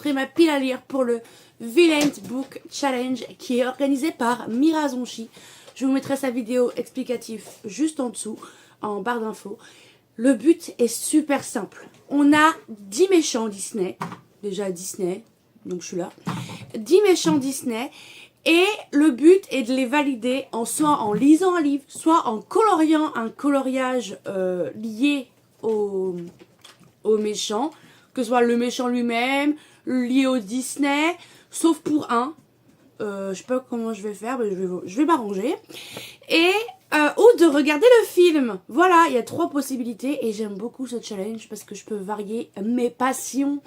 ferai ma pile à lire pour le Villain Book Challenge qui est organisé par Mira Zonchi. Je vous mettrai sa vidéo explicative juste en dessous, en barre d'infos. Le but est super simple. On a 10 méchants Disney. Déjà Disney, donc je suis là. 10 méchants Disney. Et le but est de les valider soit en lisant un livre, soit en coloriant un coloriage lié au méchant. Que ce soit le méchant lui-même, lié au Disney, sauf pour un. Je sais pas comment je vais faire, mais je vais m'arranger. Et ou de regarder le film. Voilà, il y a 3 possibilités et j'aime beaucoup ce challenge parce que je peux varier mes passions.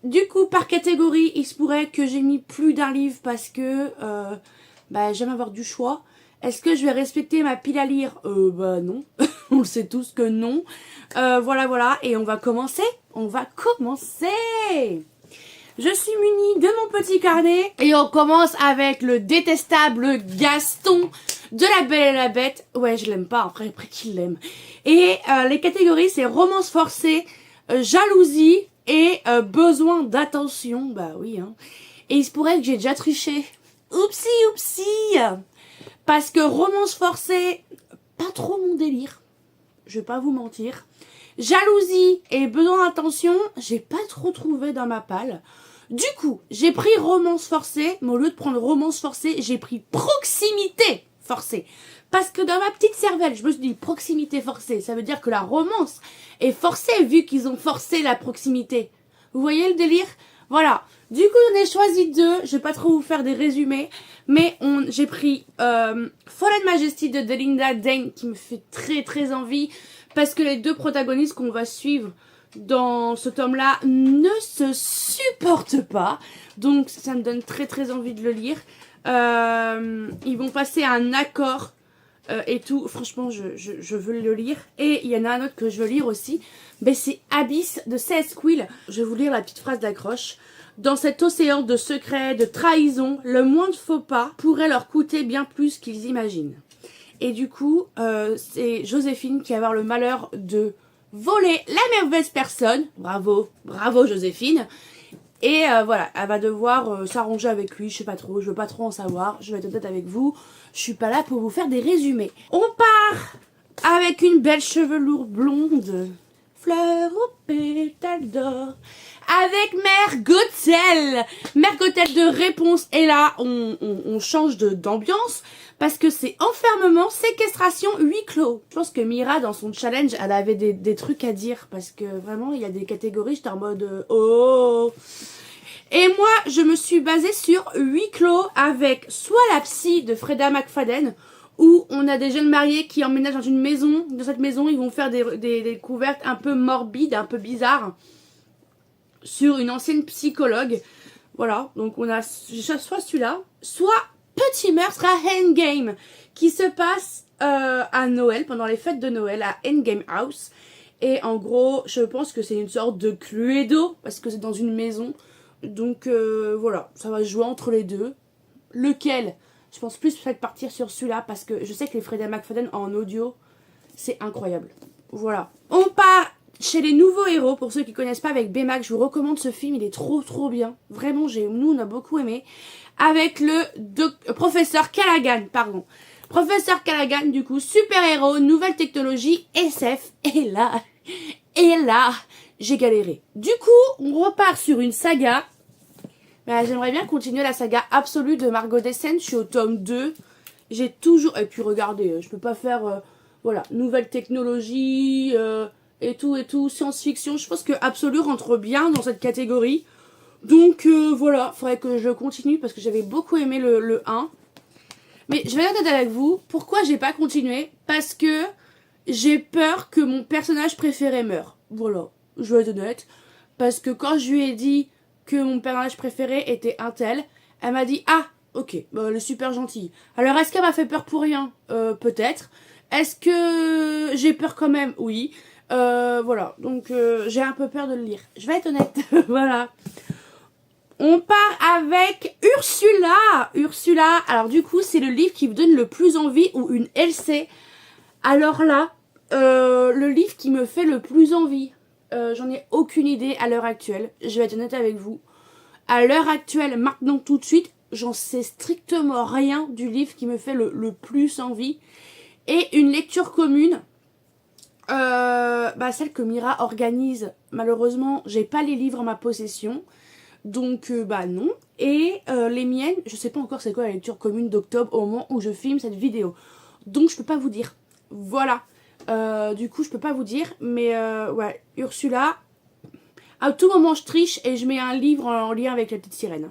Du coup, par catégorie, il se pourrait que j'ai mis plus d'un livre parce que j'aime avoir du choix. Est-ce que je vais respecter ma pile à lire? Bah non, on le sait tous que non. Voilà, et on va commencer. Je suis munie de mon petit carnet et on commence avec le détestable Gaston de La Belle et la Bête. Ouais, je l'aime pas, après qui l'aime. Et les catégories, c'est romance forcée, jalousie et besoin d'attention. Bah oui, hein. Et il se pourrait que j'ai déjà triché. Oupsie. Parce que romance forcée, pas trop mon délire. Je vais pas vous mentir. Jalousie et besoin d'attention, j'ai pas trop trouvé dans ma palle. Du coup, j'ai pris romance forcée, mais au lieu de prendre romance forcée, j'ai pris proximité forcée. Parce que dans ma petite cervelle, je me suis dit proximité forcée, ça veut dire que la romance est forcée vu qu'ils ont forcé la proximité. Vous voyez le délire? Voilà. Du coup, j'en ai choisi 2. Je vais pas trop vous faire des résumés, mais j'ai pris Fallen Majesty de Delinda Dane qui me fait très envie parce que les 2 protagonistes qu'on va suivre dans ce tome-là ne se supportent pas. Donc ça me donne très envie de le lire. Ils vont passer à un accord et tout. Franchement, je veux le lire. Et il y en a un autre que je veux lire aussi. Mais c'est Abyss de C.S. Quill. Je vais vous lire la petite phrase d'accroche. Dans cet océan de secrets, de trahison, le moindre faux pas pourrait leur coûter bien plus qu'ils imaginent. Et du coup, c'est Joséphine qui va avoir le malheur de voler la mauvaise personne. Bravo Joséphine. Et voilà, elle va devoir s'arranger avec lui, je sais pas trop, je veux pas trop en savoir, je vais être honnête avec vous, je suis pas là pour vous faire des résumés. On part avec une belle chevelure blonde, fleur au pétale d'or, avec Mère Gothel. Mère Gothel de Réponse, et là on change d'ambiance, parce que c'est enfermement, séquestration, huis clos. Je pense que Mira, dans son challenge, elle avait des trucs à dire. Parce que vraiment, il y a des catégories, j'étais en mode oh. Et moi, je me suis basée sur huis clos avec soit la psy de Freda McFadden, où on a des jeunes mariés qui emménagent dans une maison. Dans cette maison, ils vont faire des découvertes un peu morbides, un peu bizarres, sur une ancienne psychologue. Voilà, donc on a soit celui-là, soit Petit meurtre à Endgame, qui se passe à Noël, pendant les fêtes de Noël, à Endgame House. Et en gros, je pense que c'est une sorte de Cluedo, parce que c'est dans une maison. Donc voilà, ça va se jouer entre les 2. Lequel? Je pense plus peut-être partir sur celui-là, parce que je sais que les Freda McFadden en audio, c'est incroyable. Voilà. On part chez les nouveaux héros, pour ceux qui connaissent pas, avec Baymax. Je vous recommande ce film, il est trop bien. Vraiment, nous on a beaucoup aimé. Avec le professeur Callaghan, pardon. Professeur Callaghan, du coup, super-héros, nouvelle technologie, SF. Et là, j'ai galéré. Du coup, on repart sur une saga. J'aimerais bien continuer la saga absolue de Margot Dessen. Je suis au tome 2. J'ai toujours... Et puis regardez, je peux pas faire... voilà, nouvelle technologie et tout, science-fiction. Je pense que Absolu rentre bien dans cette catégorie. Donc voilà, faudrait que je continue parce que j'avais beaucoup aimé le 1. Mais je vais être honnête avec vous, pourquoi j'ai pas continué? Parce que j'ai peur que mon personnage préféré meure. Voilà, je vais être honnête. Parce que quand je lui ai dit que mon personnage préféré était un tel, elle m'a dit « Ah, ok, bah, elle est super gentille. » Alors est-ce qu'elle m'a fait peur pour rien? Peut-être. Est-ce que j'ai peur quand même? Oui. Voilà, donc j'ai un peu peur de le lire. Je vais être honnête, voilà. On part avec Ursula. Ursula, alors du coup, c'est le livre qui vous donne le plus envie ou une LC. Alors là, le livre qui me fait le plus envie, j'en ai aucune idée à l'heure actuelle. Je vais être honnête avec vous. à l'heure actuelle, maintenant tout de suite, j'en sais strictement rien du livre qui me fait le plus envie. Et une lecture commune, celle que Mira organise. Malheureusement, j'ai pas les livres en ma possession. Donc, non. Et les miennes, je sais pas encore c'est quoi la lecture commune d'octobre au moment où je filme cette vidéo. Donc, je peux pas vous dire. Voilà. Du coup, je peux pas vous dire. Mais, ouais, Ursula, à tout moment, je triche et je mets un livre en lien avec la petite sirène.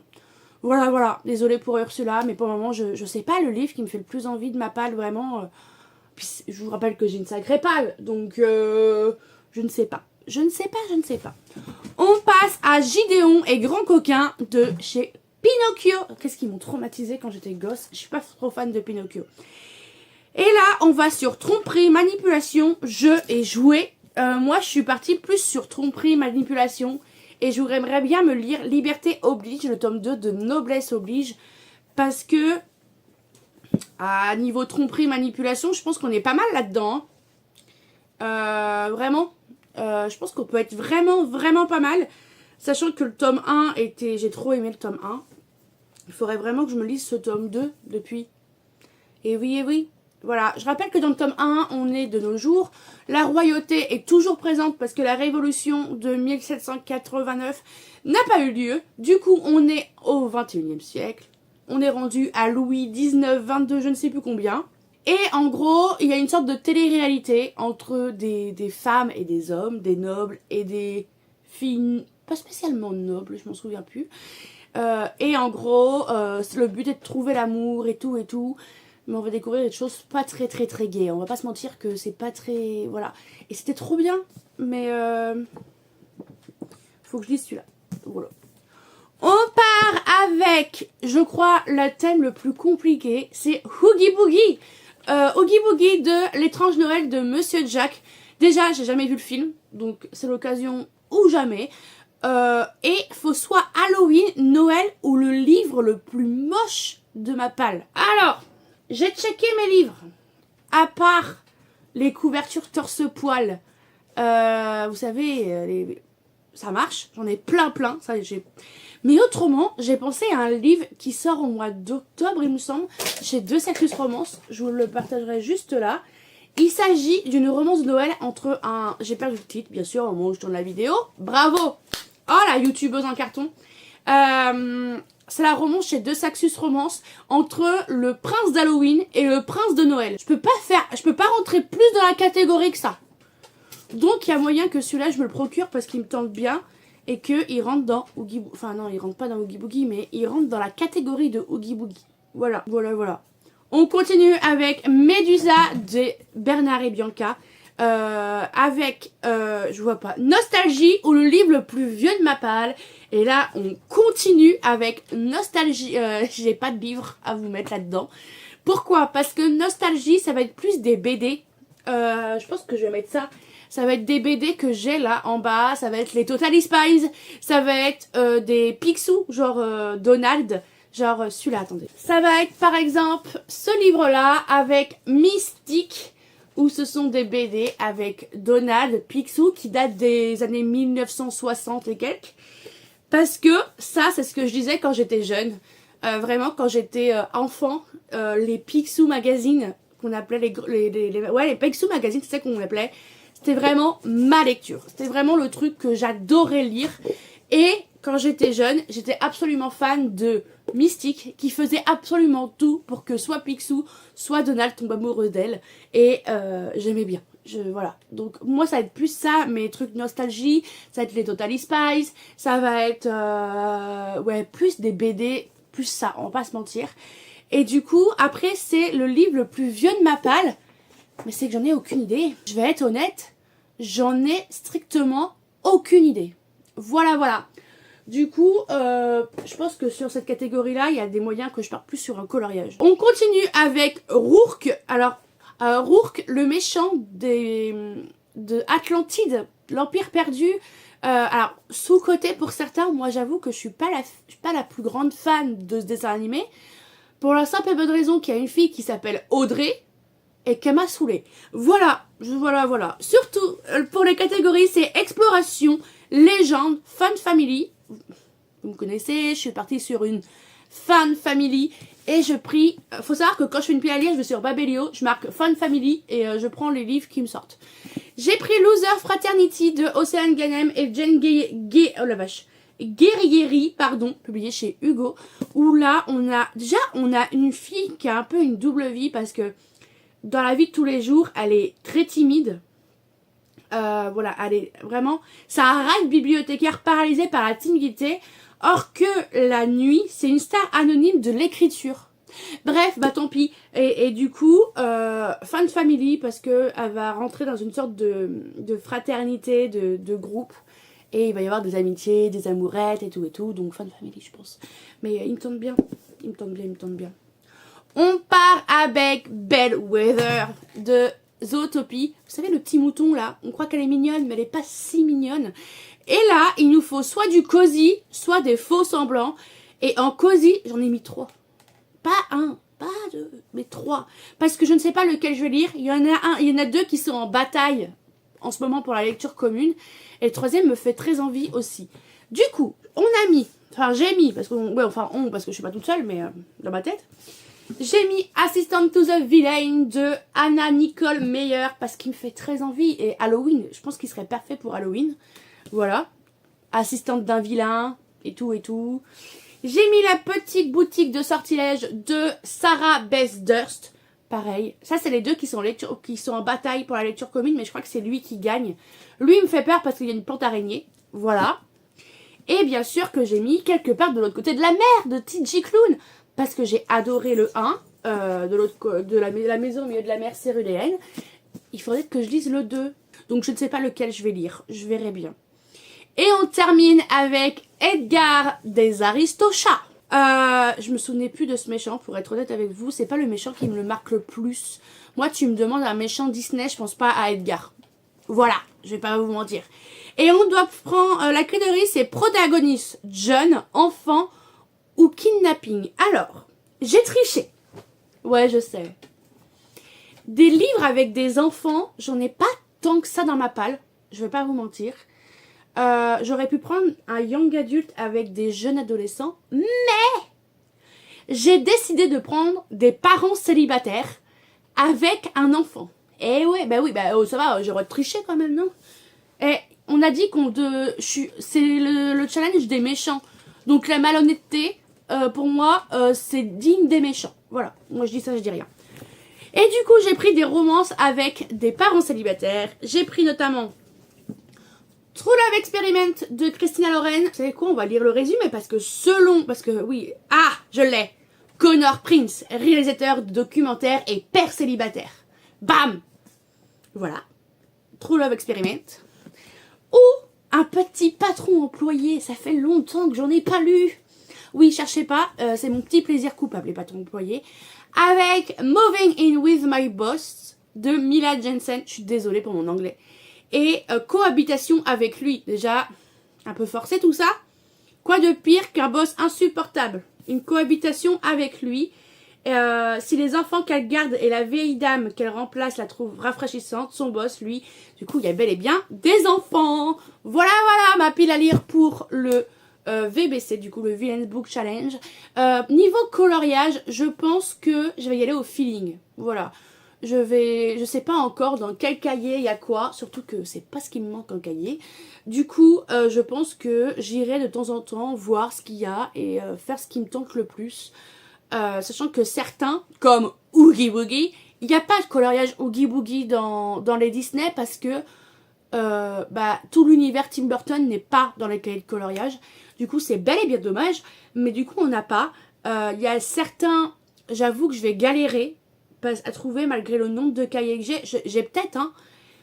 Voilà, voilà. Désolée pour Ursula, mais pour le moment, je sais pas le livre qui me fait le plus envie de ma palle, vraiment. Puis, je vous rappelle que j'ai une sacrée palle. Donc, je ne sais pas. Je ne sais pas. On passe à Gideon et Grand Coquin de chez Pinocchio. Qu'est-ce qu'ils m'ont traumatisé quand j'étais gosse. Je suis pas trop fan de Pinocchio. Et là, on va sur tromperie, manipulation, jeu et jouet. Moi, je suis partie plus sur tromperie, manipulation. Et j'aimerais bien me lire Liberté oblige, le tome 2 de Noblesse oblige. Parce que, à niveau tromperie, manipulation, je pense qu'on est pas mal là-dedans. Vraiment. Je pense qu'on peut être vraiment pas mal. Sachant que le tome 1 était... J'ai trop aimé le tome 1. Il faudrait vraiment que je me lise ce tome 2 depuis. Et oui. Voilà. Je rappelle que dans le tome 1, on est de nos jours. La royauté est toujours présente parce que la révolution de 1789 n'a pas eu lieu. Du coup, on est au 21e siècle. On est rendu à Louis 19, 22, je ne sais plus combien. Et en gros, il y a une sorte de télé-réalité entre des femmes et des hommes, des nobles et des filles pas spécialement nobles, je m'en souviens plus. Et en gros, le but est de trouver l'amour et tout. Mais on va découvrir des choses pas très gaies. On va pas se mentir que c'est pas très... Voilà. Et c'était trop bien. Mais faut que je lise celui-là. Voilà. On part avec, je crois, le thème le plus compliqué. C'est Oogie Boogie. Oogie Boogie de L'étrange Noël de Monsieur Jack. Déjà, j'ai jamais vu le film. Donc, c'est l'occasion ou jamais. Et faut soit Halloween, Noël ou le livre le plus moche de ma palle. Alors, j'ai checké mes livres. À part les couvertures torse-poil. Vous savez, ça marche. J'en ai plein. Mais autrement, j'ai pensé à un livre qui sort au mois d'octobre, il me semble, chez Deux Sacrus Romances. Je vous le partagerai juste là. Il s'agit d'une romance de Noël entre un... J'ai perdu le titre, bien sûr, au moment où je tourne la vidéo. Bravo! Oh, la youtubeuse en carton. C'est la romance chez Deux Sacrus Romances entre le prince d'Halloween et le prince de Noël. Je peux pas rentrer plus dans la catégorie que ça. Donc, il y a moyen que celui-là, je me le procure parce qu'il me tente bien. Et qu'il rentre dans Oogie Boogie. Enfin non, il rentre pas dans Oogie Boogie, mais il rentre dans la catégorie de Oogie Boogie. Voilà. On continue avec Médusa de Bernard et Bianca. Avec, je vois pas, Nostalgie ou le livre le plus vieux de ma palle. Et là, on continue avec Nostalgie. J'ai pas de livre à vous mettre là-dedans. Pourquoi? Parce que Nostalgie, ça va être plus des BD. Je pense que je vais mettre ça. Ça va être des BD que j'ai là en bas. Ça va être les Totally Spies. Ça va être des Picsou, genre Donald. Genre celui-là, attendez. Ça va être par exemple ce livre-là avec Mystique. Où ce sont des BD avec Donald, Picsou qui datent des années 1960 et quelques. Parce que ça, c'est ce que je disais quand j'étais jeune. Vraiment, quand j'étais enfant, les Picsou Magazine, qu'on appelait les Picsou Magazine, c'est ça qu'on appelait. C'était vraiment ma lecture. C'était vraiment le truc que j'adorais lire. Et quand j'étais jeune, j'étais absolument fan de Mystique, qui faisait absolument tout pour que soit Picsou, soit Donald tombe amoureux d'elle. Et j'aimais bien. Voilà. Donc moi, ça va être plus ça, mes trucs nostalgie. Ça va être les Totally Spies. Ça va être plus des BD, plus ça, on va pas se mentir. Et du coup, après, c'est le livre le plus vieux de ma palle. Mais c'est que j'en ai aucune idée. Je vais être honnête, j'en ai strictement aucune idée. Voilà. Du coup, je pense que sur cette catégorie-là, il y a des moyens que je parte plus sur un coloriage. On continue avec Rourke. Alors, Rourke, le méchant de Atlantide, l'Empire perdu. Alors, sous-côté pour certains, moi j'avoue que je suis pas la plus grande fan de ce dessin animé. Pour la simple et bonne raison qu'il y a une fille qui s'appelle Audrey. Et qu'elle m'a saoulée. Voilà. Surtout, pour les catégories, c'est exploration, légende, fun family. Vous me connaissez, je suis partie sur une Fan Family et je prie. Faut savoir que quand je fais une pile à lire, je vais sur Babelio, je marque Fan Family et je prends les livres qui me sortent. J'ai pris Loser Fraternity de Océane Ganem et Jen oh la vache. Guerrieri, pardon, publié chez Hugo, où là on a une fille qui a un peu une double vie parce que dans la vie de tous les jours, elle est très timide. Voilà, elle est vraiment, c'est un rat de bibliothécaire paralysé par la timidité, or que la nuit, c'est une star anonyme de l'écriture. Bref, bah tant pis. Et du coup, Fan Family, parce que elle va rentrer dans une sorte de fraternité, de groupe. Et il va y avoir des amitiés, des amourettes et tout. Donc Fan Family, je pense. Mais il me tente bien. Il me tente bien. On part avec Bellwether de Zootopie. Vous savez, le petit mouton là, on croit qu'elle est mignonne, mais elle n'est pas si mignonne. Et là, il nous faut soit du cosy, soit des faux semblants. Et en cosy, j'en ai mis 3. Pas 1, pas 2, mais 3. Parce que je ne sais pas lequel je vais lire. Il y en a 2 qui sont en bataille en ce moment pour la lecture commune. Et le 3e me fait très envie aussi. Du coup, j'ai mis, parce que, parce que je suis pas toute seule, mais dans ma tête. J'ai mis Assistant to the Villain de Anna Nicole Meyer parce qu'il me fait très envie. Et Halloween, je pense qu'il serait parfait pour Halloween. Voilà. Assistante d'un vilain et tout. J'ai mis La petite boutique de sortilèges de Sarah Beth Durst. Pareil. Ça, c'est les 2 qui sont en bataille pour la lecture commune, mais je crois que c'est lui qui gagne. Lui, il me fait peur parce qu'il y a une plante araignée. Voilà. Et bien sûr que j'ai mis Quelque part de l'autre côté de la mer de TJ Klune. Parce que j'ai adoré le 1 de la maison au milieu de la mer céruléenne. Il faudrait que je lise le 2. Donc je ne sais pas lequel je vais lire. Je verrai bien. Et on termine avec Edgar des Aristochats. Je me souvenais plus de ce méchant, pour être honnête avec vous. C'est pas le méchant qui me le marque le plus. Moi, tu me demandes un méchant Disney, je pense pas à Edgar. Voilà, je vais pas vous mentir. Et on doit prendre la clé de risque, c'est protagoniste, jeune, enfant ou kidnapping. Alors, j'ai triché. Ouais, je sais. Des livres avec des enfants, j'en ai pas tant que ça dans ma palle. Je vais pas vous mentir. J'aurais pu prendre un young adulte avec des jeunes adolescents, mais j'ai décidé de prendre des parents célibataires avec un enfant. Et ouais, ça va, j'aurais triché quand même, non? Et on a dit c'est le challenge des méchants. Donc la malhonnêteté, pour moi, c'est digne des méchants. Voilà, moi je dis ça, je dis rien. Et du coup, j'ai pris des romances avec des parents célibataires. J'ai pris notamment True Love Experiment de Christina Loren. Vous savez quoi, on va lire le résumé parce que je l'ai. Connor Prince, réalisateur de documentaires et père célibataire. Bam! Voilà. True Love Experiment. Ou Un petit patron employé. Ça fait longtemps que j'en ai pas lu. Oui, cherchez pas, c'est mon petit plaisir coupable, les patrons employés. Avec Moving In With My Boss de Mila Jensen. Je suis désolée pour mon anglais. Et cohabitation avec lui. Déjà, un peu forcé tout ça. Quoi de pire qu'un boss insupportable? Une cohabitation avec lui. Si les enfants qu'elle garde et la vieille dame qu'elle remplace la trouvent rafraîchissante, son boss, lui, du coup, il y a bel et bien des enfants. Voilà, ma pile à lire pour le VBC, du coup, le Villains Book Challenge. Niveau coloriage, je pense que je vais y aller au feeling. Voilà. Je sais pas encore dans quel cahier il y a quoi, surtout que c'est pas ce qui me manque en cahier. Du coup, je pense que j'irai de temps en temps voir ce qu'il y a et faire ce qui me tente le plus. Sachant que certains, comme Oogie Boogie, il n'y a pas de coloriage Oogie Boogie dans les Disney parce que tout l'univers Tim Burton n'est pas dans les cahiers de coloriage. Du coup, c'est bel et bien dommage, mais du coup, on n'a pas. Il y a certains, j'avoue que je vais galérer à trouver malgré le nombre de cahiers que j'ai peut-être,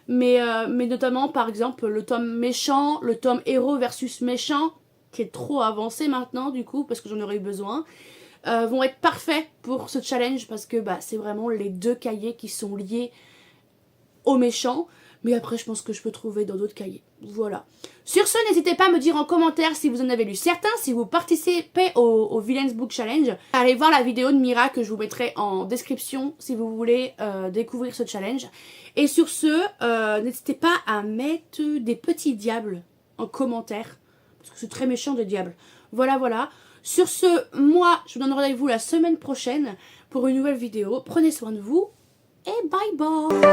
mais notamment par exemple le tome méchant, le tome héros versus méchant, qui est trop avancé maintenant du coup, parce que j'en aurais eu besoin, vont être parfaits pour ce challenge, parce que c'est vraiment les 2 cahiers qui sont liés au méchant, mais après je pense que je peux trouver dans d'autres cahiers. Voilà. Sur ce, n'hésitez pas à me dire en commentaire si vous en avez lu certains, si vous participez au Villains Book Challenge. Allez voir la vidéo de Mira que je vous mettrai en description si vous voulez découvrir ce challenge. Et sur ce, n'hésitez pas à mettre des petits diables en commentaire, parce que c'est très méchant des diables. Voilà, voilà. Sur ce, moi, je vous donne rendez-vous la semaine prochaine pour une nouvelle vidéo. Prenez soin de vous et bye bye.